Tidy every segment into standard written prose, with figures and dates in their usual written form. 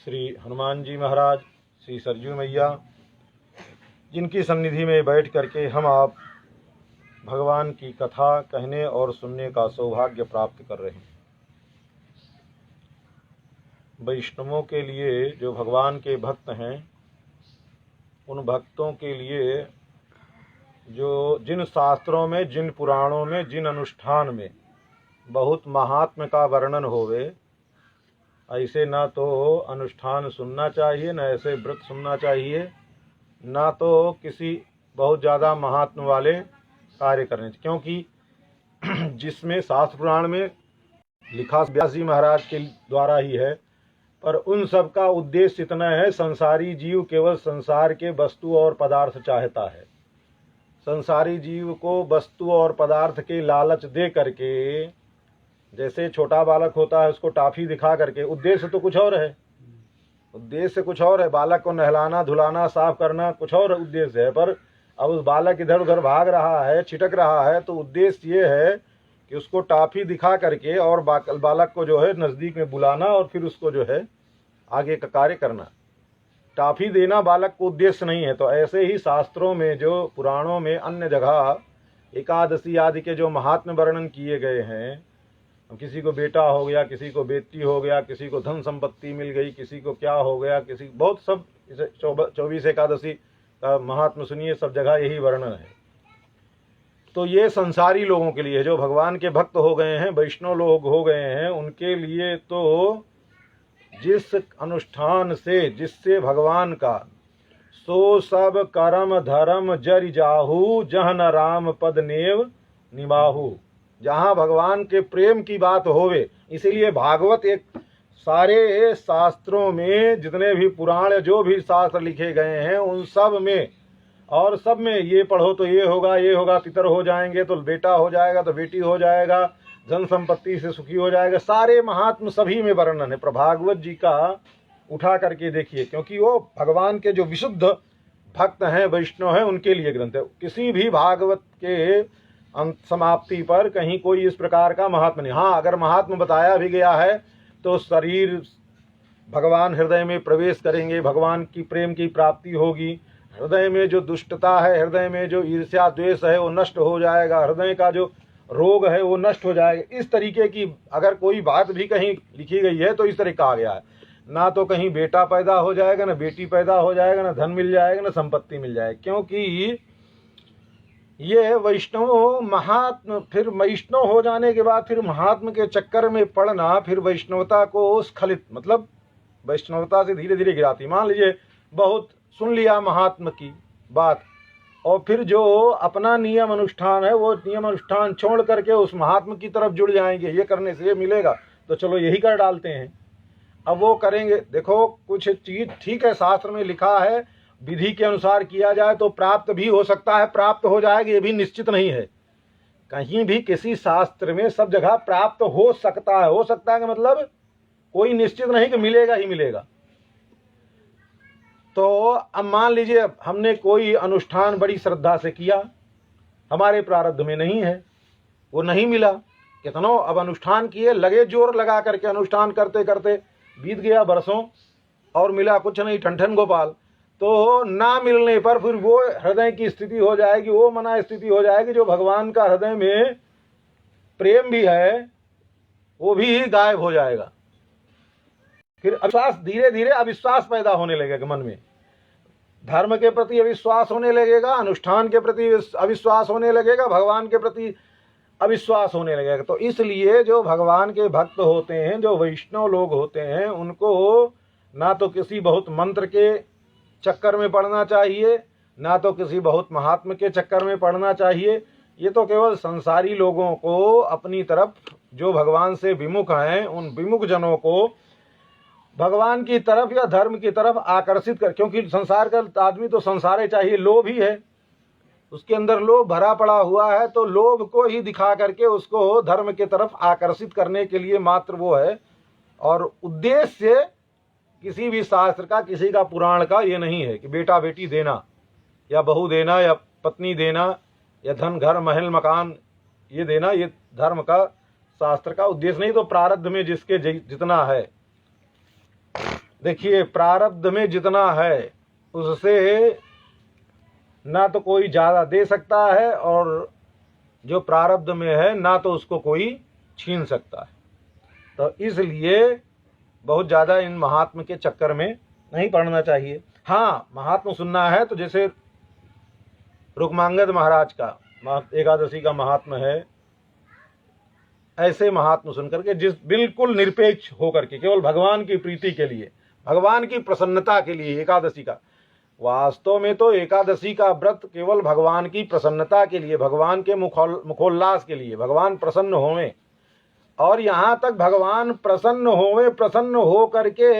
श्री हनुमान जी महाराज, श्री सरजू मैया, जिनकी सन्निधि में बैठ करके हम आप भगवान की कथा कहने और सुनने का सौभाग्य प्राप्त कर रहे हैं। वैष्णवों के लिए, जो भगवान के भक्त हैं, उन भक्तों के लिए जो जिन शास्त्रों में, जिन पुराणों में, जिन अनुष्ठान में बहुत महात्म्य का वर्णन होवे, ऐसे ना तो अनुष्ठान सुनना चाहिए, न ऐसे व्रत सुनना चाहिए, ना तो किसी बहुत ज़्यादा महात्म्य वाले कार्य करने चाहिए। क्योंकि जिसमें शास्त्र पुराण में लिखा व्यास जी महाराज के द्वारा ही है, पर उन सब का उद्देश्य इतना है, संसारी जीव केवल संसार के वस्तु और पदार्थ चाहता है। संसारी जीव को वस्तु और पदार्थ के लालच दे करके, जैसे छोटा बालक होता है उसको टॉफी दिखा करके, उद्देश्य तो कुछ और है, उद्देश्य कुछ और है, बालक को नहलाना धुलाना साफ करना कुछ और उद्देश्य है, पर अब उस बालक इधर उधर भाग रहा है, छिटक रहा है, तो उद्देश्य ये है कि उसको टॉफी दिखा करके और बालक को जो है नज़दीक में बुलाना और फिर उसको जो है आगे का कार्य करना। टॉफी देना बालक को उद्देश्य नहीं है। तो ऐसे ही शास्त्रों में, जो पुराणों में अन्य जगह एकादशी आदि के जो महात्म्य वर्णन किए गए हैं, किसी को बेटा हो गया, किसी को बेटी हो गया, किसी को धन संपत्ति मिल गई, किसी को क्या हो गया, किसी बहुत सब, इसे 24 एकादशी का महात्म्य सुनिए, सब जगह यही वर्णन है। तो ये संसारी लोगों के लिए, जो भगवान के भक्त हो गए हैं, वैष्णव लोग हो गए हैं, उनके लिए तो जिस अनुष्ठान से, जिससे भगवान का सो सब कर्म धर्म जरि जाहू, जह न राम पद नेव निबाहू, जहाँ भगवान के प्रेम की बात होवे। इसीलिए भागवत एक, सारे शास्त्रों में जितने भी पुराण, जो भी शास्त्र लिखे गए हैं, उन सब में, और सब में ये पढ़ो तो ये होगा, ये होगा, पितर हो जाएंगे तो बेटा हो जाएगा, तो बेटी हो जाएगा, धन संपत्ति से सुखी हो जाएगा, सारे महात्म सभी में वर्णन है। पर भागवत जी का उठा करके देखिए, क्योंकि वो भगवान के जो विशुद्ध भक्त हैं, वैष्णव हैं, उनके लिए ग्रंथ है। किसी भी भागवत के अंत समाप्ति पर कहीं कोई इस प्रकार का महात्म नहीं। हाँ, अगर महात्म बताया भी गया है तो शरीर, भगवान हृदय में प्रवेश करेंगे, भगवान की प्रेम की प्राप्ति होगी, हृदय में जो दुष्टता है, हृदय में जो ईर्ष्या द्वेष है वो नष्ट हो जाएगा, हृदय का जो रोग है वो नष्ट हो जाएगा। इस तरीके की अगर कोई बात भी कहीं लिखी गई है तो इस तरह कहा गया है। ना तो कहीं बेटा पैदा हो जाएगा, ना बेटी पैदा हो जाएगा, ना धन मिल जाएगा, ना संपत्ति मिल जाएगी, क्योंकि ये वैष्णव महात्म, फिर वैष्णव हो जाने के बाद फिर महात्म के चक्कर में पड़ना, फिर वैष्णवता को स्खलित, मतलब वैष्णवता से धीरे धीरे गिराती। मान लीजिए बहुत सुन लिया महात्म की बात, और फिर जो अपना नियम अनुष्ठान है, वो नियम अनुष्ठान छोड़ करके उस महात्म की तरफ जुड़ जाएंगे, ये करने से ये मिलेगा, तो चलो यही कर डालते हैं। अब वो करेंगे। देखो, कुछ चीज़ ठीक है, शास्त्र में लिखा है, विधि के अनुसार किया जाए तो प्राप्त भी हो सकता है, प्राप्त हो जाएगा, ये भी निश्चित नहीं है। कहीं भी किसी शास्त्र में सब जगह प्राप्त हो सकता है, हो सकता है कि मतलब कोई निश्चित नहीं कि मिलेगा ही मिलेगा। तो अब मान लीजिए हमने कोई अनुष्ठान बड़ी श्रद्धा से किया, हमारे प्रारब्ध में नहीं है, वो नहीं मिला, कितनों अब अनुष्ठान किए, लगे जोर लगा करके अनुष्ठान करते करते बीत गया बरसों, और मिला कुछ नहीं, ठन गोपाल। तो ना मिलने पर फिर वो हृदय की स्थिति हो जाएगी, वो मना स्थिति हो जाएगी, जो भगवान का हृदय में प्रेम भी है वो भी गायब हो जाएगा। फिर अविश्वास, धीरे धीरे अविश्वास पैदा होने लगेगा मन में, धर्म के प्रति अविश्वास होने लगेगा, अनुष्ठान के प्रति अविश्वास होने लगेगा, भगवान के प्रति अविश्वास होने लगेगा। तो इसलिए जो भगवान के भक्त होते हैं, जो वैष्णव लोग होते हैं, उनको ना तो किसी बहुत मंत्र के चक्कर में पड़ना चाहिए, ना तो किसी बहुत महात्म के चक्कर में पड़ना चाहिए। ये तो केवल संसारी लोगों को अपनी तरफ, जो भगवान से विमुख हैं, उन विमुख जनों को भगवान की तरफ या धर्म की तरफ आकर्षित कर, क्योंकि संसार का आदमी तो संसारे चाहिए, लोभ ही है, उसके अंदर लोभ भरा पड़ा हुआ है, तो लोभ को ही दिखा करके उसको धर्म की तरफ आकर्षित करने के लिए मात्र वो है। और उद्देश्य किसी भी शास्त्र का, किसी का पुराण का ये नहीं है कि बेटा बेटी देना या बहू देना या पत्नी देना या धन घर महल मकान ये देना, ये धर्म का, शास्त्र का उद्देश्य नहीं। तो प्रारब्ध में जिसके जितना है, देखिए, प्रारब्ध में जितना है उससे ना तो कोई ज़्यादा दे सकता है, और जो प्रारब्ध में है ना तो उसको कोई छीन सकता है। तो इसलिए बहुत ज़्यादा इन महात्म के चक्कर में नहीं पड़ना चाहिए। हाँ, महात्म सुनना है तो जैसे रुक्मांगद महाराज का एकादशी का महात्म है, ऐसे महात्म सुन करके, जिस बिल्कुल निरपेक्ष होकर के केवल भगवान की प्रीति के लिए, भगवान की प्रसन्नता के लिए एकादशी का, वास्तव में तो एकादशी का व्रत केवल भगवान की प्रसन्नता के लिए, भगवान के मुखोल्लास के लिए, भगवान प्रसन्न होवें, और यहाँ तक भगवान प्रसन्न हो करके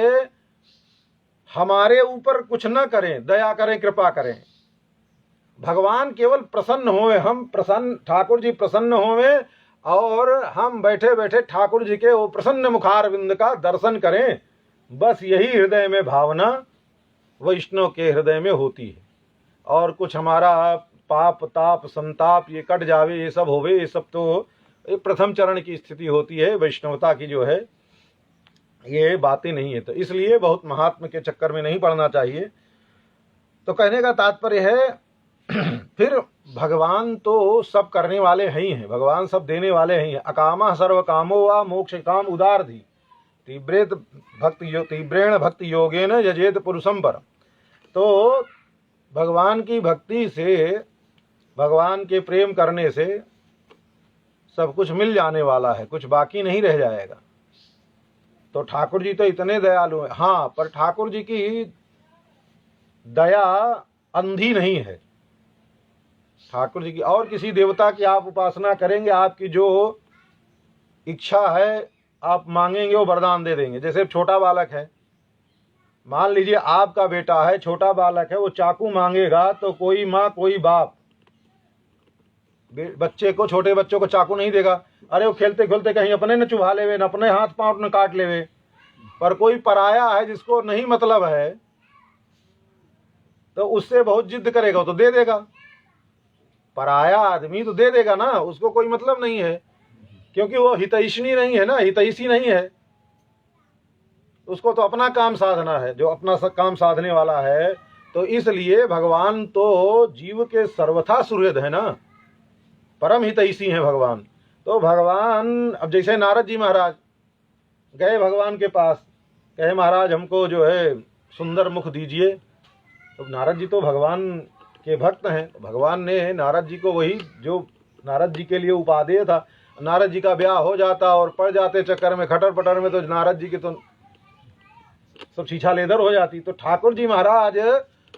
हमारे ऊपर कुछ न करें, दया करें, कृपा करें, भगवान केवल प्रसन्न होवे, हम प्रसन्न, ठाकुर जी प्रसन्न होवे, और हम बैठे बैठे ठाकुर जी के वो प्रसन्न मुखारविंद का दर्शन करें, बस यही हृदय में भावना वैष्णव के हृदय में होती है। और कुछ हमारा पाप ताप संताप ये कट जावे, ये सब होवे, ये सब तो प्रथम चरण की स्थिति होती है, वैष्णवता की जो है ये बातें नहीं है। तो इसलिए बहुत महात्मा के चक्कर में नहीं पड़ना चाहिए। तो कहने का तात्पर्य है फिर भगवान तो सब करने वाले हैं ही हैं, भगवान सब देने वाले हैं ही हैं। अकामा सर्व कामो वा मोक्ष काम उदारधि तीव्रेण भक्ति योगेन यजेत पुरुषम पर। तो भगवान की भक्ति से, भगवान के प्रेम करने से सब कुछ मिल जाने वाला है, कुछ बाकी नहीं रह जाएगा। तो ठाकुर जी तो इतने दयालु हैं। हाँ, पर ठाकुर जी की दया अंधी नहीं है। ठाकुर जी की और किसी देवता की आप उपासना करेंगे, आपकी जो इच्छा है आप मांगेंगे वो वरदान दे देंगे। जैसे छोटा बालक है, मान लीजिए आपका बेटा है, छोटा बालक है, वो चाकू मांगेगा तो कोई माँ कोई बाप बच्चे को, छोटे बच्चों को चाकू नहीं देगा। अरे वो खेलते खेलते कहीं अपने न चुभा लेवे, न अपने हाथ पांव न काट लेवे। पर कोई पराया है जिसको नहीं मतलब है, तो उससे बहुत जिद करेगा तो दे देगा। पराया आदमी तो दे देगा ना, उसको कोई मतलब नहीं है, क्योंकि वो हितैषणी नहीं है ना, हितैषी नहीं है। उसको तो अपना काम साधना है, जो अपना काम साधने वाला है। तो इसलिए भगवान तो जीव के सर्वथा सुहृद है ना, परम हितैषी हैं भगवान। तो भगवान, अब जैसे नारद जी महाराज गए भगवान के पास, कहे महाराज हमको जो है सुंदर मुख दीजिए। तो नारद जी तो भगवान के भक्त हैं। भगवान ने नारद जी को वही जो नारद जी के लिए उपादेय था, नारद जी का ब्याह हो जाता और पड़ जाते चक्कर में, खटर पटर में, तो नारद जी की तो सब छीछा लेदर हो जाती। तो ठाकुर जी महाराज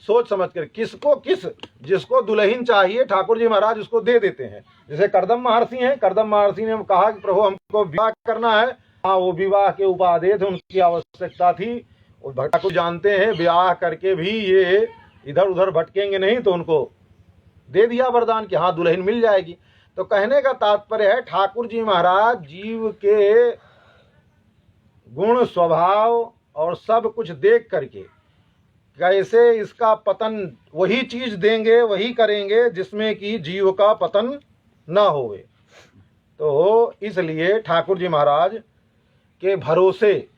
सोच समझ कर किसको किस, जिसको दुल्हन चाहिए ठाकुर जी महाराज उसको दे देते हैं। जैसे कर्दम महर्षि हैं, कर्दम महर्षि ने कहा कि प्रभु हमको विवाह करना है। हाँ, वो विवाह के उपादेय थे, उनकी आवश्यकता थी। और ठाकुर जानते हैं विवाह करके भी ये इधर उधर भटकेंगे नहीं, तो उनको दे दिया वरदान कि हाँ दुल्हन मिल जाएगी। तो कहने का तात्पर्य है ठाकुर जी महाराज जीव के गुण स्वभाव और सब कुछ देख करके कैसे इसका पतन, वही चीज देंगे, वही करेंगे जिसमें कि जीव का पतन न होवे। तो इसलिए ठाकुर जी महाराज के भरोसे,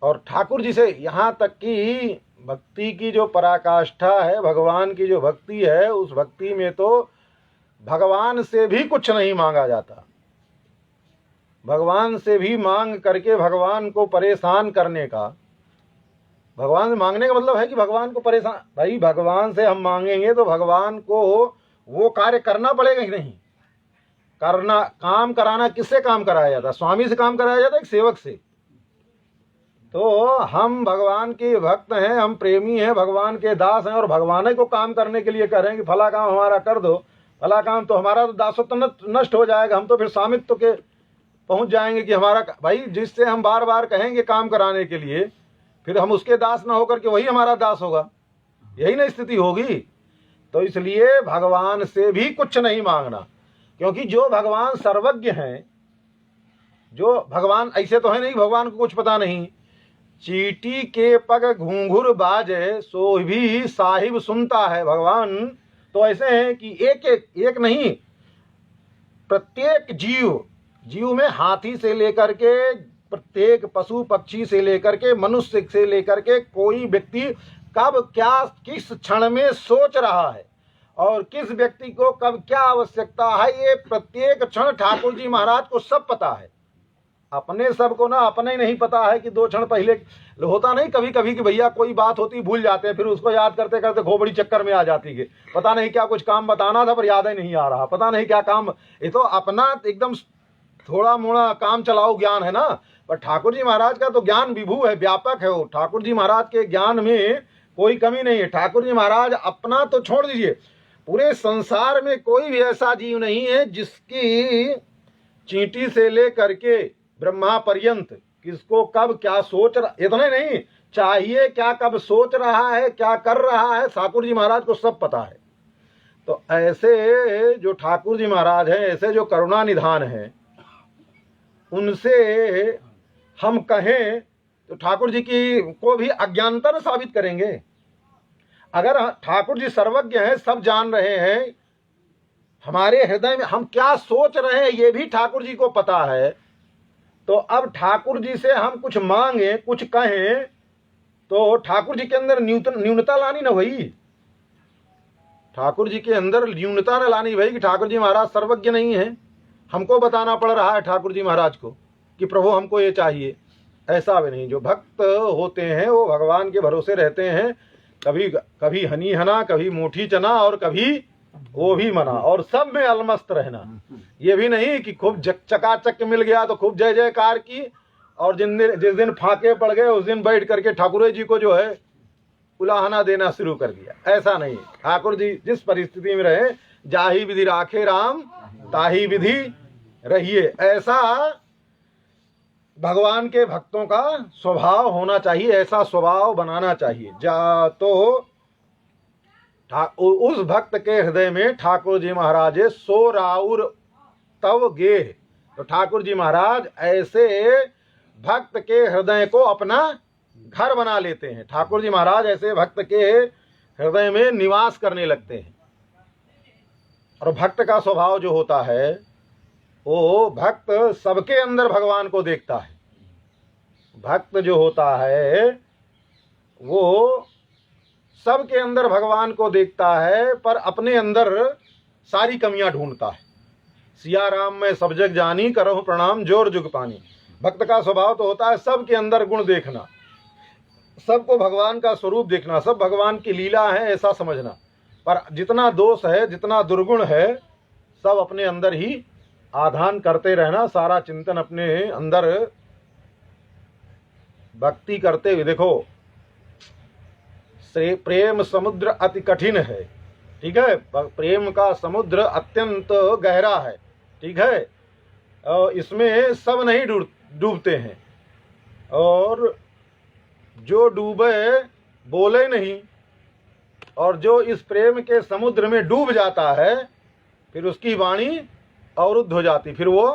और ठाकुर जी से यहाँ तक कि भक्ति की जो पराकाष्ठा है, भगवान की जो भक्ति है, उस भक्ति में तो भगवान से भी कुछ नहीं मांगा जाता। भगवान से भी मांग करके भगवान को परेशान करने का, भगवान से मांगने का मतलब है कि भगवान को परेशान, भाई भगवान से हम मांगेंगे तो भगवान को वो कार्य करना पड़ेगा कि नहीं करना। काम कराना किससे काम कराया जाता? स्वामी से काम कराया जाता है, एक सेवक से। तो हम भगवान के भक्त हैं, हम प्रेमी हैं, भगवान के दास हैं, और भगवान को काम करने के लिए कह रहे हैं कि फला काम हमारा कर दो, फला काम, तो हमारा तो दासत्व नष्ट हो जाएगा। हम तो फिर स्वामित्व के पहुंच जाएंगे कि हमारा, भाई जिससे हम बार बार कहेंगे काम कराने के लिए, फिर हम उसके दास ना होकर के वही हमारा दास होगा, यही ना स्थिति होगी। तो इसलिए भगवान से भी कुछ नहीं मांगना, क्योंकि जो भगवान सर्वज्ञ हैं, जो भगवान ऐसे तो है नहीं भगवान को कुछ पता नहीं। चींटी के पग घूंघुर बाजे सो भी साहिब सुनता है। भगवान तो ऐसे हैं कि एक नहीं, प्रत्येक जीव में हाथी से लेकर के प्रत्येक पशु पक्षी से लेकर के मनुष्य से लेकर के कोई व्यक्ति कब क्या किस क्षण में सोच रहा है और किस व्यक्ति को कब क्या आवश्यकता है, ये प्रत्येक क्षण ठाकुर जी महाराज को सब पता है। अपने सब को ना अपने नहीं पता है कि 2 क्षण पहले होता नहीं कभी कभी कि भैया कोई बात होती भूल जाते हैं, फिर उसको याद करते करते खोपड़ी चक्कर में आ जाती है, पता नहीं क्या कुछ काम बताना था पर याद ही नहीं आ रहा, पता नहीं क्या काम। ये तो अपना एकदम थोड़ा मोड़ा काम चलाओ ज्ञान है ना, पर ठाकुर जी महाराज का तो ज्ञान विभू है, व्यापक है। वो ठाकुर जी महाराज के ज्ञान में कोई कमी नहीं है। ठाकुर जी महाराज अपना तो छोड़ दीजिए, पूरे संसार में कोई भी ऐसा जीव नहीं है जिसकी चींटी से लेकर के ब्रह्मा पर्यंत किसको कब क्या सोच रहा, इतने नहीं चाहिए क्या कब सोच रहा है क्या कर रहा है, ठाकुर जी महाराज को सब पता है। तो ऐसे जो ठाकुर जी महाराज हैं, ऐसे जो करुणा निधान हैं, उनसे हम कहें तो ठाकुर जी की को भी अज्ञानता न साबित करेंगे। अगर ठाकुर जी सर्वज्ञ हैं, सब जान रहे हैं, हमारे हृदय में हम क्या सोच रहे हैं ये भी ठाकुर जी को पता है, तो अब ठाकुर जी से हम कुछ मांगे कुछ कहें तो ठाकुर जी के अंदर न्यूनता लानी ना भाई, ठाकुर जी के अंदर न्यूनता न लानी भाई कि ठाकुर जी महाराज सर्वज्ञ नहीं है, हमको बताना पड़ रहा है ठाकुर जी महाराज को कि प्रभु हमको ये चाहिए। ऐसा भी नहीं। जो भक्त होते हैं वो भगवान के भरोसे रहते हैं, कभी कभी हनी हना, कभी मोठी चना और कभी वो भी मना, और सब में अलमस्त रहना। ये भी नहीं कि खूब चकाचक मिल गया तो खूब जय जयकार की, और जिस दिन फाके पड़ गए उस दिन बैठ करके ठाकुर जी को जो है उलाहना देना शुरू कर दिया। ऐसा नहीं। ठाकुर जी जिस परिस्थिति में रहे, जाही विधि राखे राम ताही विधि रहिए, ऐसा भगवान के भक्तों का स्वभाव होना चाहिए, ऐसा स्वभाव बनाना चाहिए। जा तो उस भक्त के हृदय में ठाकुर जी महाराज सो राउर तव गे। तो ठाकुर जी महाराज ऐसे भक्त के हृदय को अपना घर बना लेते हैं। ठाकुर जी महाराज ऐसे भक्त के हृदय में निवास करने लगते हैं। और भक्त का स्वभाव जो होता है वो भक्त सबके अंदर भगवान को देखता है। भक्त जो होता है वो सबके अंदर भगवान को देखता है, पर अपने अंदर सारी कमियां ढूंढता है। सिया राम में सब जग जानी, करहु प्रणाम जोर जुग पानी। भक्त का स्वभाव तो होता है सबके अंदर गुण देखना, सबको भगवान का स्वरूप देखना, सब भगवान की लीला है ऐसा समझना। पर जितना दोष है, जितना दुर्गुण है, सब अपने अंदर ही आधान करते रहना, सारा चिंतन अपने अंदर भक्ति करते हुए। देखो, प्रेम समुद्र अति कठिन है, ठीक है, प्रेम का समुद्र अत्यंत गहरा है, ठीक है, इसमें सब नहीं डूबते हैं, और जो डूबे बोले नहीं, और जो इस प्रेम के समुद्र में डूब जाता है फिर उसकी वाणी अवरुद्ध हो जाती, फिर वो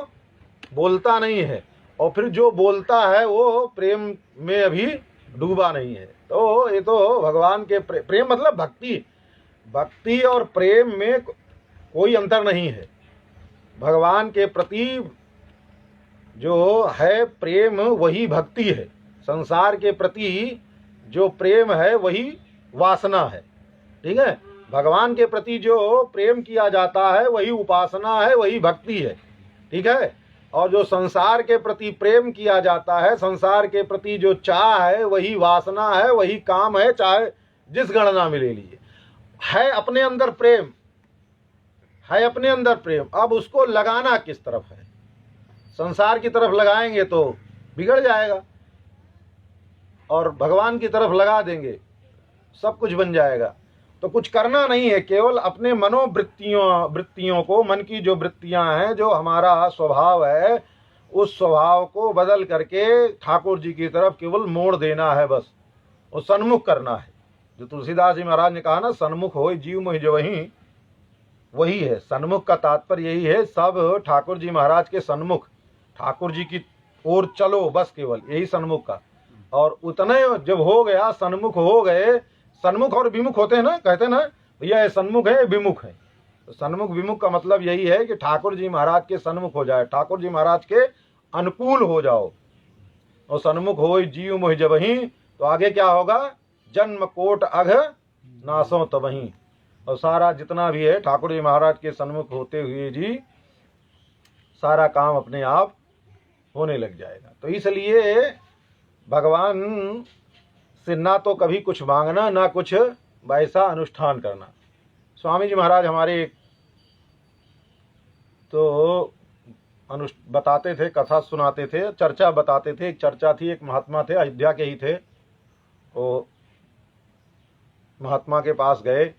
बोलता नहीं है, और फिर जो बोलता है वो प्रेम में अभी डूबा नहीं है। तो ये तो भगवान के प्रेम मतलब भक्ति, भक्ति और प्रेम में कोई अंतर नहीं है। भगवान के प्रति जो है प्रेम वही भक्ति है, संसार के प्रति जो प्रेम है वही वासना है, ठीक है। भगवान के प्रति जो प्रेम किया जाता है वही उपासना है, वही भक्ति है, ठीक है। और जो संसार के प्रति प्रेम किया जाता है, संसार के प्रति जो चाह है वही वासना है, वही काम है, चाहे जिस गणना में ले लीजिए। है अपने अंदर प्रेम, है अपने अंदर प्रेम, अब उसको लगाना किस तरफ है। संसार की तरफ लगाएंगे तो बिगड़ जाएगा, और भगवान की तरफ लगा देंगे सब कुछ बन जाएगा। तो कुछ करना नहीं है, केवल अपने वृत्तियों को, मन की जो वृत्तियां हैं, जो हमारा स्वभाव है, उस स्वभाव को बदल करके ठाकुर जी की तरफ केवल मोड़ देना है, बस वो सन्मुख करना है। जो तुलसीदास जी महाराज ने कहा ना, सन्मुख हो जीव मोहि जो वही है। सन्मुख का तात्पर्य यही है, सब ठाकुर जी महाराज के सन्मुख, ठाकुर जी की ओर चलो, बस केवल यही सन्मुख का। और उतने जब हो गया, सन्मुख हो गए, सन्मुख और विमुख होते हैं ना, कहते हैं ना भैया ये सन्मुख है विमुख है। तो सन्मुख विमुख का मतलब यही है कि ठाकुर जी महाराज के सन्मुख हो जाए, ठाकुर जी महाराज के अनुकूल हो जाओ, और सन्मुख हो जीव मोहि जबहि, तो आगे क्या होगा, जन्म कोट अघ नासों तबहि। और सारा जितना भी है ठाकुर जी महाराज के सन्मुख होते हुए जी सारा काम अपने आप होने लग जाएगा। तो इसलिए भगवान से ना तो कभी कुछ मांगना, ना कुछ वैसा अनुष्ठान करना। स्वामी जी महाराज हमारे तो बताते थे, कथा सुनाते थे, चर्चा बताते थे। एक चर्चा थी, एक महात्मा थे, अयोध्या के ही थे। वो महात्मा के पास गए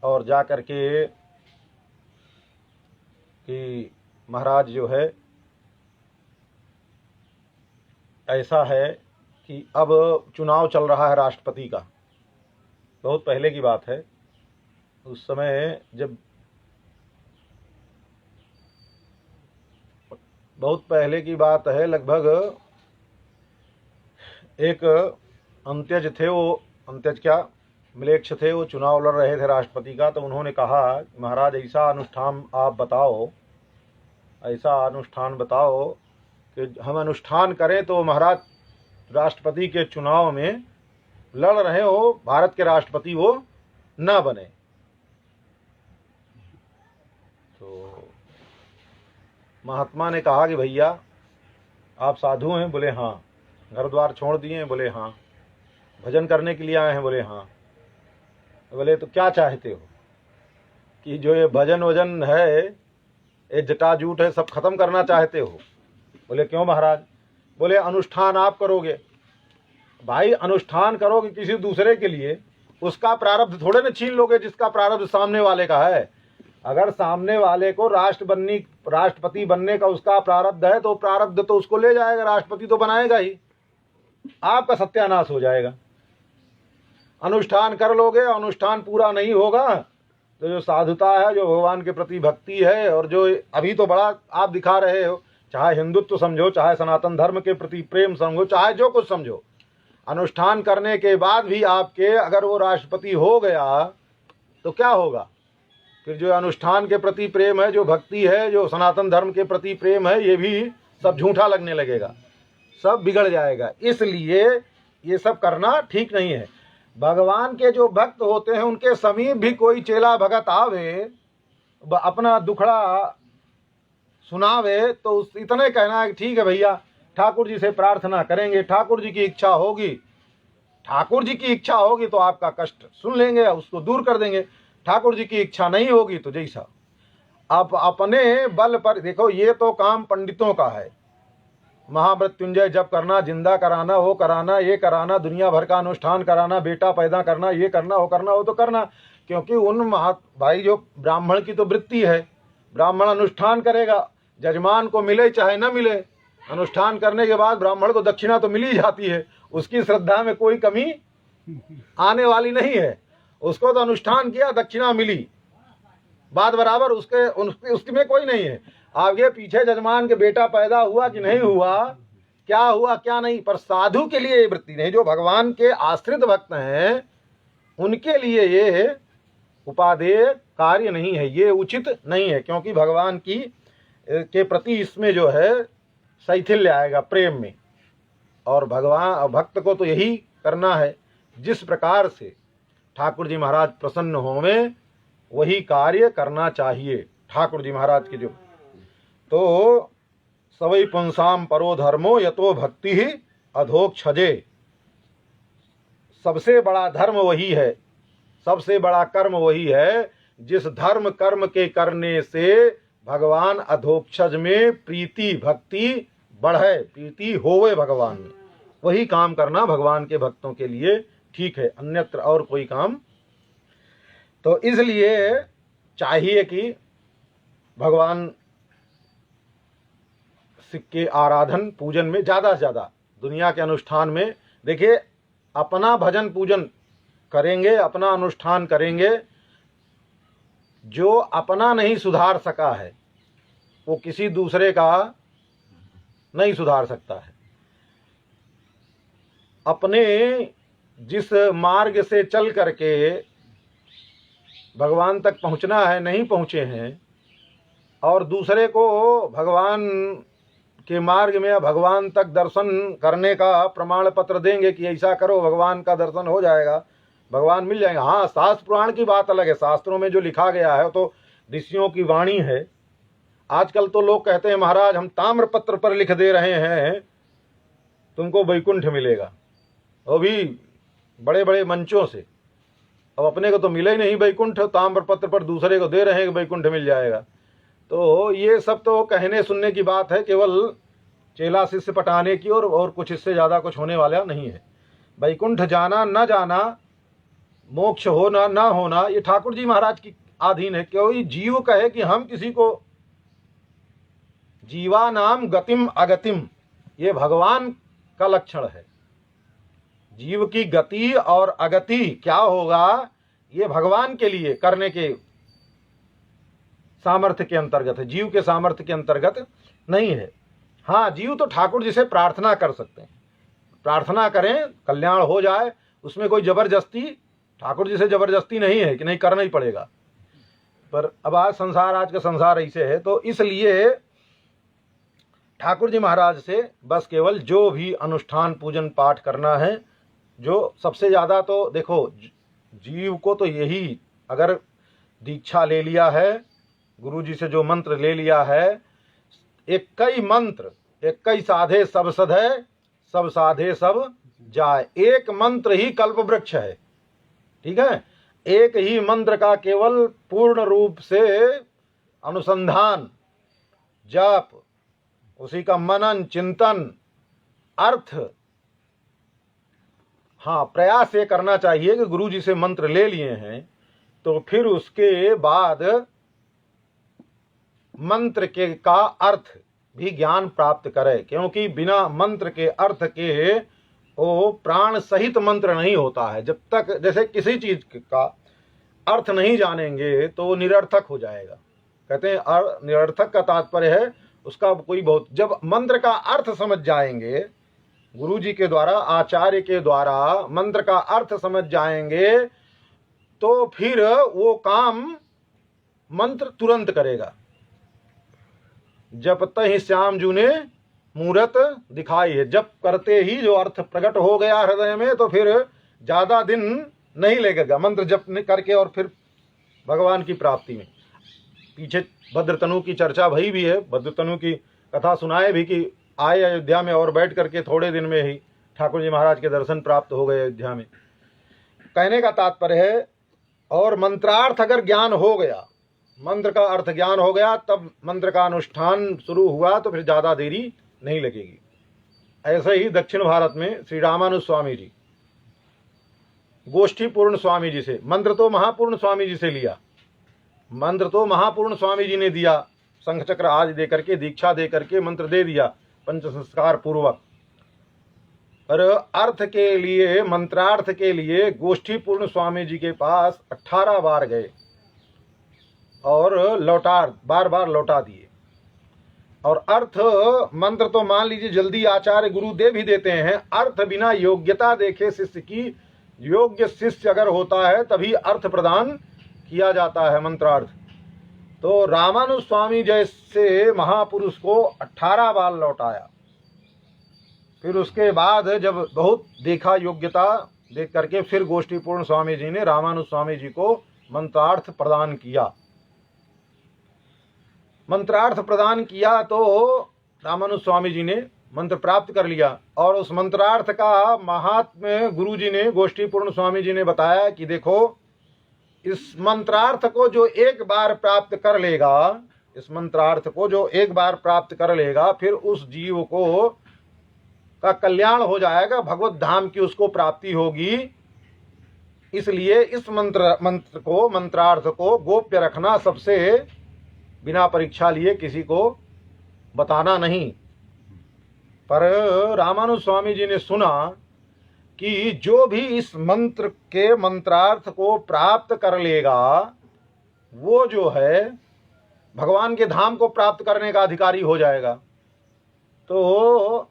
और जा कर के कि महाराज जो है ऐसा है कि अब चुनाव चल रहा है राष्ट्रपति का। बहुत पहले की बात है, उस समय जब बहुत पहले की बात है, लगभग एक अंत्यज थे, वो अंत्यज क्या म्लेच्छ थे, वो चुनाव लड़ रहे थे राष्ट्रपति का। तो उन्होंने कहा महाराज ऐसा अनुष्ठान आप बताओ, ऐसा अनुष्ठान बताओ कि हम अनुष्ठान करें तो महाराज राष्ट्रपति के चुनाव में लड़ रहे हो, भारत के राष्ट्रपति वो न बने। तो महात्मा ने कहा कि भैया आप साधु हैं? बोले हाँ। घर द्वार छोड़ दिए हैं? बोले हाँ। भजन करने के लिए आए हैं? बोले हाँ। बोले तो क्या चाहते हो कि जो ये भजन वजन है, ये जटाजूट है, सब खत्म करना चाहते हो? बोले क्यों महाराज? बोले अनुष्ठान आप करोगे। भाई अनुष्ठान करोगे किसी दूसरे के लिए, उसका प्रारब्ध थोड़े ना छीन लोगे, जिसका प्रारब्ध सामने वाले का है। अगर सामने वाले को राष्ट्रपति बनने का उसका प्रारब्ध है तो प्रारब्ध तो उसको ले जाएगा, राष्ट्रपति तो बनाएगा ही, आपका सत्यानाश हो जाएगा। अनुष्ठान कर लोगे, अनुष्ठान पूरा नहीं होगा तो जो साधुता है, जो भगवान के प्रति भक्ति है, और जो अभी तो बड़ा आप दिखा रहे हो, चाहे हिंदुत्व समझो, चाहे सनातन धर्म के प्रति प्रेम समझो, चाहे जो कुछ समझो, अनुष्ठान करने के बाद भी आपके अगर वो राष्ट्रपति हो गया तो क्या होगा? फिर जो अनुष्ठान के प्रति प्रेम है, जो भक्ति है, जो सनातन धर्म के प्रति प्रेम है, ये भी सब झूठा लगने लगेगा, सब बिगड़ जाएगा। इसलिए ये सब करना ठीक नहीं है। भगवान के जो भक्त होते हैं उनके समीप भी कोई चेला भगत आवे, अपना दुखड़ा सुनावे, तो इतने कहना है कि ठीक है भैया, ठाकुर जी से प्रार्थना करेंगे, ठाकुर जी की इच्छा होगी, ठाकुर जी की इच्छा होगी तो आपका कष्ट सुन लेंगे, उसको दूर कर देंगे। ठाकुर जी की इच्छा नहीं होगी तो जैसा आप अपने बल पर देखो, ये तो काम पंडितों का है, महामृत्युंजय जप करना, जिंदा कराना, वो कराना, ये कराना, दुनिया भर का अनुष्ठान कराना, बेटा पैदा करना, ये करना, वो करना, वो तो करना, क्योंकि उन भाई जो ब्राह्मण की तो वृत्ति है, ब्राह्मण अनुष्ठान करेगा, जजमान को मिले चाहे न मिले, अनुष्ठान करने के बाद ब्राह्मण को दक्षिणा तो मिल ही जाती है, उसकी श्रद्धा में कोई कमी आने वाली नहीं है। उसको तो अनुष्ठान किया, दक्षिणा मिली, बात बराबर, उसके में कोई नहीं है। आगे पीछे जजमान के बेटा पैदा हुआ कि नहीं हुआ, क्या हुआ क्या नहीं, पर साधु के लिए ये वृत्ति नहीं। जो भगवान के आश्रित भक्त हैं उनके लिए ये उपादेय कार्य नहीं है, ये उचित नहीं है, क्योंकि भगवान की के प्रति इसमें जो है शैथिल्य आएगा प्रेम में। और भगवान भक्त को तो यही करना है, जिस प्रकार से ठाकुर जी महाराज प्रसन्न होवें वही कार्य करना चाहिए। ठाकुर जी महाराज की जो तो सवै पुंसाम परो धर्मो यतो भक्ति ही अधोक्षजे, सबसे बड़ा धर्म वही है, सबसे बड़ा कर्म वही है जिस धर्म कर्म के करने से भगवान अधोक्षज में प्रीति भक्ति बढ़े, प्रीति होवे भगवान में, वही काम करना भगवान के भक्तों के लिए ठीक है, अन्यत्र और कोई काम। तो इसलिए चाहिए कि भगवान के आराधन पूजन में ज़्यादा से ज़्यादा, दुनिया के अनुष्ठान में देखिए, अपना भजन पूजन करेंगे, अपना अनुष्ठान करेंगे, जो अपना नहीं सुधार सका है वो किसी दूसरे का नहीं सुधार सकता है। अपने जिस मार्ग से चल करके भगवान तक पहुंचना है, नहीं पहुंचे हैं, और दूसरे को भगवान के मार्ग में भगवान तक दर्शन करने का प्रमाण पत्र देंगे कि ऐसा करो भगवान का दर्शन हो जाएगा, भगवान मिल जाएंगे। हाँ, शास्त्र पुराण की बात अलग है, शास्त्रों में जो लिखा गया है तो ऋषियों की वाणी है। आजकल तो लोग कहते हैं महाराज हम ताम्र पत्र पर लिख दे रहे हैं तुमको वैकुंठ मिलेगा, वो भी बड़े बड़े मंचों से। अब अपने को तो मिले ही नहीं वैकुंठ, ताम्र पत्र पर दूसरे को दे रहे हैं कि वैकुंठ मिल जाएगा। तो ये सब तो कहने सुनने की बात है, केवल चेला शिष्य पटाने की, और कुछ इससे ज़्यादा कुछ होने वाला नहीं है। वैकुंठ जाना न जाना, मोक्ष होना न होना, ये ठाकुर जी महाराज की अधीन है। कोई जीव कहे कि हम किसी को जीवा नाम गतिम अगतिम, ये भगवान का लक्षण है। जीव की गति और अगति क्या होगा, ये भगवान के लिए करने के सामर्थ्य के अंतर्गत है, जीव के सामर्थ्य के अंतर्गत नहीं है। हाँ, जीव तो ठाकुर जी से प्रार्थना कर सकते हैं, प्रार्थना करें कल्याण हो जाए, उसमें कोई जबरदस्ती ठाकुर जी से जबरदस्ती नहीं है कि नहीं करना ही पड़ेगा। पर अब आज का संसार ऐसे है, तो इसलिए ठाकुर जी महाराज से बस केवल जो भी अनुष्ठान पूजन पाठ करना है, जो सबसे ज़्यादा तो देखो जीव को तो यही, अगर दीक्षा ले लिया है गुरु जी से, जो मंत्र ले लिया है, एक कई मंत्र, एक कई साधे सब सधे, सब साधे सब जाए, एक मंत्र ही कल्प वृक्ष है। ठीक है, एक ही मंत्र का केवल पूर्ण रूप से अनुसंधान, जप, उसी का मनन चिंतन, अर्थ, हाँ प्रयास ये करना चाहिए कि गुरु जी से मंत्र ले लिए हैं तो फिर उसके बाद मंत्र के का अर्थ भी ज्ञान प्राप्त करे, क्योंकि बिना मंत्र के अर्थ के वो प्राण सहित मंत्र नहीं होता है। जब तक जैसे किसी चीज का अर्थ नहीं जानेंगे तो वो निरर्थक हो जाएगा। कहते हैं निरर्थक का तात्पर्य है उसका कोई बहुत, जब मंत्र का अर्थ समझ जाएंगे, गुरु जी के द्वारा आचार्य के द्वारा मंत्र का अर्थ समझ जाएंगे, तो फिर वो काम मंत्र तुरंत करेगा। जब तहि श्याम जू ने मूरत दिखाई है, जब करते ही जो अर्थ प्रकट हो गया हृदय में, तो फिर ज्यादा दिन नहीं लगेगा मंत्र जप करके और फिर भगवान की प्राप्ति में। पीछे भद्रतनु की चर्चा भई भी है, भद्रतनु की कथा सुनाए भी कि आए अयोध्या में और बैठ करके थोड़े दिन में ही ठाकुर जी महाराज के दर्शन प्राप्त हो गए अयोध्या में। कहने का तात्पर्य है, और मंत्रार्थ अगर ज्ञान हो गया, मंत्र का अर्थ ज्ञान हो गया, तब मंत्र का अनुष्ठान शुरू हुआ तो फिर ज़्यादा देरी नहीं लगेगी। ऐसे ही दक्षिण भारत में श्री रामानुज स्वामी जी गोष्ठी पूर्ण स्वामी जी से, मंत्र तो महापूर्ण स्वामी जी से लिया, मंत्र तो महापूर्ण स्वामी जी ने दिया, शंख चक्र आदि दे करके, दीक्षा दे करके मंत्र दे दिया पंच संस्कार पूर्वक। पर अर्थ के लिए, मंत्रार्थ के लिए गोष्ठी पूर्ण स्वामी जी के पास 18 बार गए और बार बार लौटा दिए। और अर्थ मंत्र तो मान लीजिए जल्दी आचार्य गुरु दे भी देते हैं, अर्थ बिना योग्यता देखे शिष्य की, योग्य शिष्य अगर होता है तभी अर्थ प्रदान किया जाता है मंत्रार्थ। तो रामानुज स्वामी जैसे महापुरुष को 18 बार लौटाया। फिर उसके बाद जब बहुत देखा योग्यता देख करके, फिर गोष्ठी पूर्ण स्वामी जी ने रामानुज स्वामी जी को मंत्रार्थ प्रदान किया। मंत्रार्थ प्रदान किया तो रामानुज स्वामी जी ने मंत्र प्राप्त कर लिया। और उस मंत्रार्थ का महात्म्य गुरु जी ने, गोष्ठी पूर्ण स्वामी जी ने बताया कि देखो, इस मंत्रार्थ को जो एक बार प्राप्त कर लेगा, इस मंत्रार्थ को जो एक बार प्राप्त कर लेगा, फिर उस जीव को का कल्याण हो जाएगा, भगवत धाम की उसको प्राप्ति होगी। इसलिए इस मंत्रार्थ को गोप्य रखना, सबसे बिना परीक्षा लिए किसी को बताना नहीं। पर रामानुज स्वामी जी ने सुना कि जो भी इस मंत्र के मंत्रार्थ को प्राप्त कर लेगा, वो जो है भगवान के धाम को प्राप्त करने का अधिकारी हो जाएगा। तो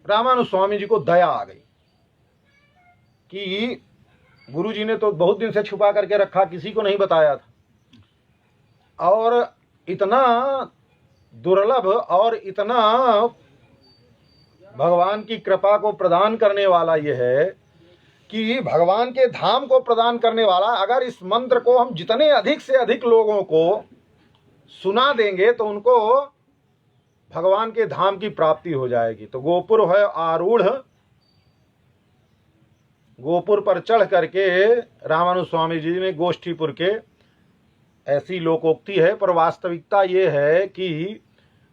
रामानुज स्वामी जी को दया आ गई कि गुरु जी ने तो बहुत दिन से छुपा करके रखा, किसी को नहीं बताया था, और इतना दुर्लभ और इतना भगवान की कृपा को प्रदान करने वाला ये है कि भगवान के धाम को प्रदान करने वाला, अगर इस मंत्र को हम जितने अधिक से अधिक लोगों को सुना देंगे तो उनको भगवान के धाम की प्राप्ति हो जाएगी। तो गोपुर है आरूढ़, गोपुर पर चढ़ करके रामानुज स्वामी जी ने गोष्ठीपुर के, ऐसी लोकोक्ति है पर वास्तविकता ये है कि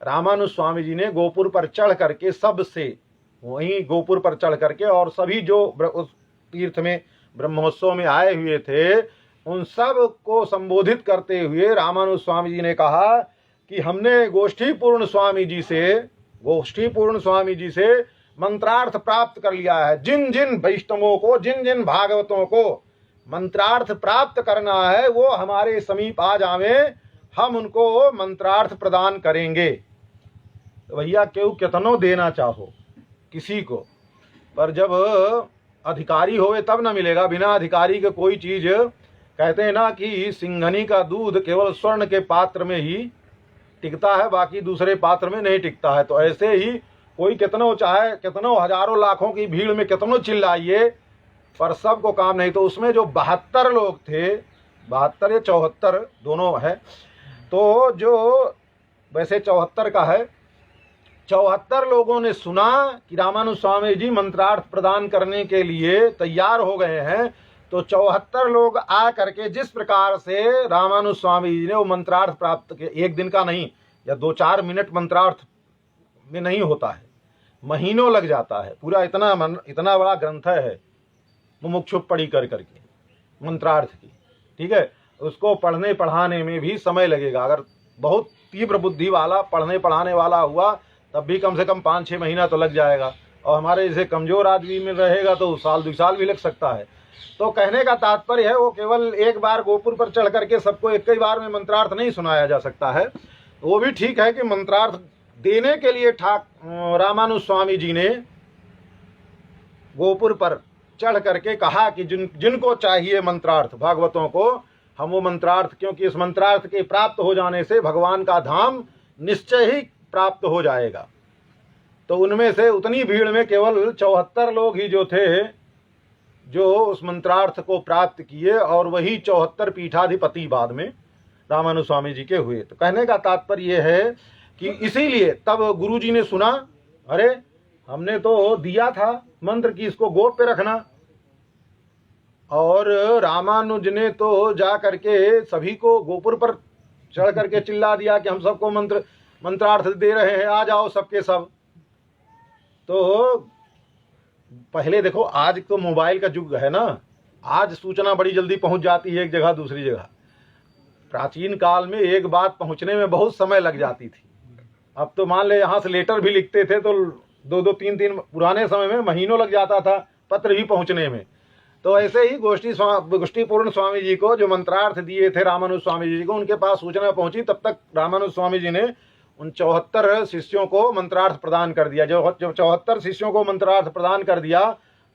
रामानुज स्वामी जी ने गोपुर पर चढ़ करके सबसे, वहीं गोपुर पर चढ़ करके और सभी जो उस तीर्थ में ब्रह्मोत्सव में आए हुए थे उन सब को संबोधित करते हुए रामानुज स्वामी जी ने कहा कि हमने गोष्ठीपूर्ण स्वामी जी से मंत्रार्थ प्राप्त कर लिया है। जिन जिन वैष्णवों को, जिन जिन भागवतों को मंत्रार्थ प्राप्त करना है वो हमारे समीप आ जावें, हम उनको मंत्रार्थ प्रदान करेंगे। तो भैया क्यों कितनों देना चाहो किसी को, पर जब अधिकारी होवे तब ना मिलेगा। बिना अधिकारी के कोई चीज, कहते हैं ना कि सिंघनी का दूध केवल स्वर्ण के पात्र में ही टिकता है, बाकी दूसरे पात्र में नहीं टिकता है। तो ऐसे ही कोई कितनों चाहे, कितनों हजारों लाखों की भीड़ में कितनों चिल्लाइए, पर सबको काम नहीं। तो उसमें जो 72 लोग थे, 72 या 74 दोनों है, तो जो वैसे 74 का है, 74 लोगों ने सुना कि रामानुज स्वामी जी मंत्रार्थ प्रदान करने के लिए तैयार हो गए हैं। तो 74 लोग आ करके जिस प्रकार से रामानुज स्वामी जी ने वो मंत्रार्थ प्राप्त किया, एक दिन का नहीं या 2-4 मिनट मंत्रार्थ में नहीं होता है, महीनों लग जाता है। पूरा इतना बड़ा ग्रंथ है मुमुक्षु पढ़ी करके मंत्रार्थ की, ठीक है, उसको पढ़ने पढ़ाने में भी समय लगेगा। अगर बहुत तीव्र बुद्धि वाला पढ़ने पढ़ाने वाला हुआ तब भी कम से कम 5-6 महीना तो लग जाएगा, और हमारे जैसे कमजोर आदमी में रहेगा तो 1-2 साल भी लग सकता है। तो कहने का तात्पर्य है वो केवल एक बार गोपुर पर चढ़ करके सबको एक ही बार में मंत्रार्थ नहीं सुनाया जा सकता है। वो भी ठीक है कि मंत्रार्थ देने के लिए रामानुज स्वामी जी ने गोपुर पर चढ़ करके कहा कि जिनको चाहिए मंत्रार्थ भागवतों को, हम वो मंत्रार्थ, क्योंकि इस मंत्रार्थ के प्राप्त हो जाने से भगवान का धाम निश्चय ही प्राप्त हो जाएगा। तो उनमें से उतनी भीड़ में केवल 74 लोग ही जो थे जो उस मंत्रार्थ को प्राप्त किए, और वही 74 पीठाधिपति बाद में रामानुज स्वामी जी के हुए। तो कहने का तात्पर्य यह है कि इसीलिए तब गुरु जी ने सुना, अरे हमने तो दिया था मंत्र की इसको गोप पे रखना, और रामानुज ने तो जा करके सभी को गोपुर पर चढ़ करके चिल्ला दिया कि हम सबको मंत्रार्थ दे रहे हैं, आ जाओ सबके सब। तो पहले देखो, आज तो मोबाइल का युग है ना, आज सूचना बड़ी जल्दी पहुंच जाती है एक जगह दूसरी जगह। प्राचीन काल में एक बात पहुंचने में बहुत समय लग जाती थी। अब तो मान ले यहाँ से लेटर भी लिखते थे तो 2-2, 3-3, पुराने समय में महीनों लग जाता था पत्र भी पहुंचने में। तो ऐसे ही गोष्ठीपूर्ण स्वामी जी को जो मंत्रार्थ दिए थे रामानुज स्वामी जी को, उनके पास सूचना पहुंची, तब तक रामानुज स्वामी जी ने उन 74 शिष्यों को मंत्रार्थ प्रदान कर दिया। जो 74 शिष्यों को मंत्रार्थ प्रदान कर दिया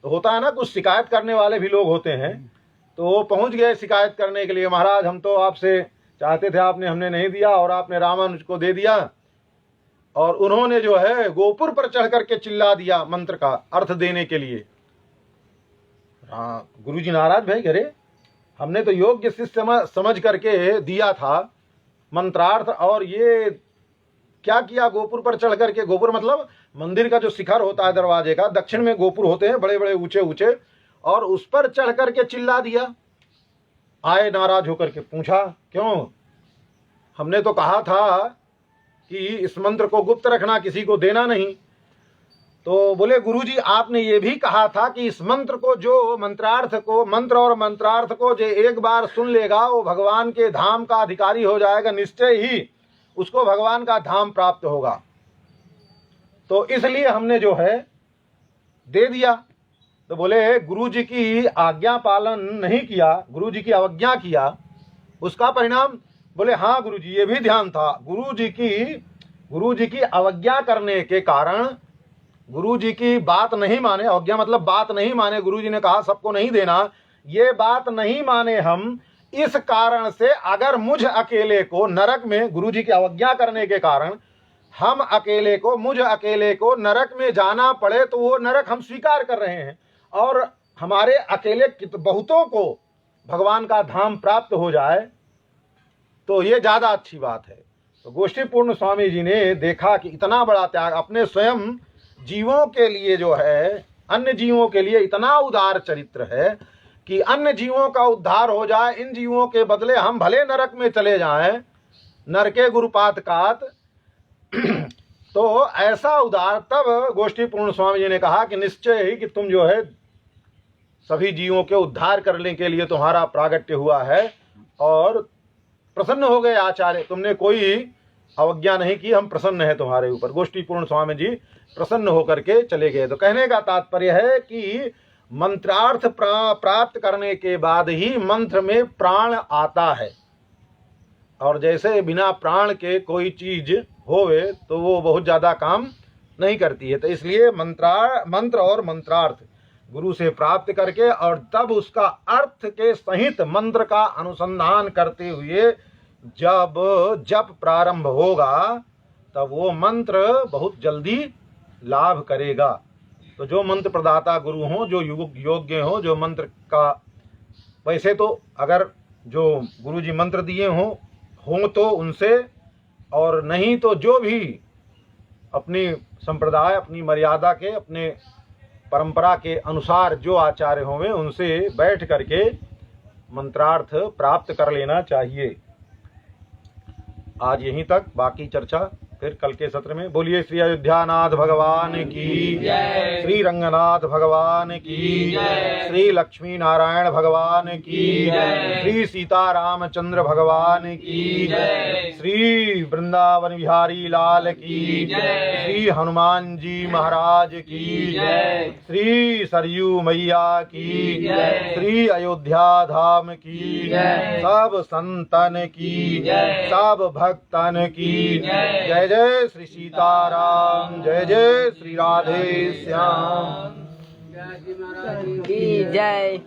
तो होता है ना, कुछ शिकायत करने वाले भी लोग होते हैं, तो वो पहुंच गए शिकायत करने के लिए, महाराज हम तो आपसे चाहते थे, हमने नहीं दिया और आपने रामानुज को दे दिया। और उन्होंने जो है गोपुर पर चढ़ करके चिल्ला दिया मंत्र का अर्थ देने के लिए। गुरु जी नाराज भाई, अरे हमने तो योग्य शिष्य समझ करके दिया था मंत्रार्थ, और ये क्या किया गोपुर पर चढ़ करके। गोपुर मतलब मंदिर का जो शिखर होता है दरवाजे का, दक्षिण में गोपुर होते हैं बड़े बड़े ऊंचे ऊंचे, और उस पर चढ़ करके चिल्ला दिया। आए नाराज होकर के, पूछा क्यों, हमने तो कहा था कि इस मंत्र को गुप्त रखना, किसी को देना नहीं। तो बोले गुरुजी आपने ये भी कहा था कि इस मंत्र को, जो मंत्र और मंत्रार्थ को जो एक बार सुन लेगा वो भगवान के धाम का अधिकारी हो जाएगा, निश्चय ही उसको भगवान का धाम प्राप्त होगा। तो इसलिए हमने जो है दे दिया। तो बोले गुरुजी की आज्ञा पालन नहीं किया, गुरुजी की अवज्ञा किया, उसका परिणाम। बोले हाँ गुरुजी, ये भी ध्यान था, गुरुजी की अवज्ञा करने के कारण, गुरुजी की बात नहीं माने, अवज्ञा मतलब बात नहीं माने, गुरुजी ने कहा सबको नहीं देना, ये बात नहीं माने हम, इस कारण से अगर मुझ अकेले को नरक में, गुरुजी की अवज्ञा करने के कारण हम अकेले को, मुझ अकेले को नरक में जाना पड़े तो वो नरक हम स्वीकार कर रहे हैं, और हमारे अकेले बहुतों को भगवान का धाम प्राप्त हो जाए तो ये ज़्यादा अच्छी बात है। तो गोष्ठी पूर्ण स्वामी जी ने देखा कि इतना बड़ा त्याग, अपने स्वयं जीवों के लिए जो है, अन्य जीवों के लिए इतना उदार चरित्र है कि अन्य जीवों का उद्धार हो जाए, इन जीवों के बदले हम भले नरक में चले जाएं, नरके गुरुपात कात। तो ऐसा उदार, तब गोष्ठी पूर्ण स्वामी जी ने कहा कि निश्चय ही कि तुम जो है सभी जीवों के उद्धार करने के लिए तुम्हारा प्रागट्य हुआ है, और प्रसन्न हो गए आचार्य, तुमने कोई अवज्ञा नहीं की, हम प्रसन्न हैं तुम्हारे ऊपर। गोष्ठी पूर्ण स्वामी जी प्रसन्न होकर के चले गए। तो कहने का तात्पर्य है कि मंत्रार्थ प्राप्त करने के बाद ही मंत्र में प्राण आता है, और जैसे बिना प्राण के कोई चीज होवे तो वो बहुत ज़्यादा काम नहीं करती है। तो इसलिए मंत्र और मंत्रार्थ गुरु से प्राप्त करके और तब उसका अर्थ के सहित मंत्र का अनुसंधान करते हुए जब जप प्रारंभ होगा तब वो मंत्र बहुत जल्दी लाभ करेगा। तो जो मंत्र प्रदाता गुरु हों, जो योग्य हों, जो मंत्र का, वैसे तो अगर जो गुरु जी मंत्र दिए हों तो उनसे, और नहीं तो जो भी अपनी संप्रदाय, अपनी मर्यादा के, अपने परंपरा के अनुसार जो आचार्य होंगे उनसे बैठ करके मंत्रार्थ प्राप्त कर लेना चाहिए। आज यहीं तक, बाकी चर्चा फिर कल के सत्र में। बोलिए श्री अयोध्यानाथ भगवान की जय, श्री रंगनाथ भगवान की जय, श्री लक्ष्मी नारायण भगवान की जय, श्री सीता रामचंद्र भगवान की जय, श्री वृंदावन बिहारी लाल की जय, श्री हनुमान जी महाराज की जय, श्री सरयू मैया की जय, श्री अयोध्या धाम की जय, सब संतन की जय, सब भक्तन की जय। जय श्री सीताराम, जय जय श्री राधे श्याम की जय।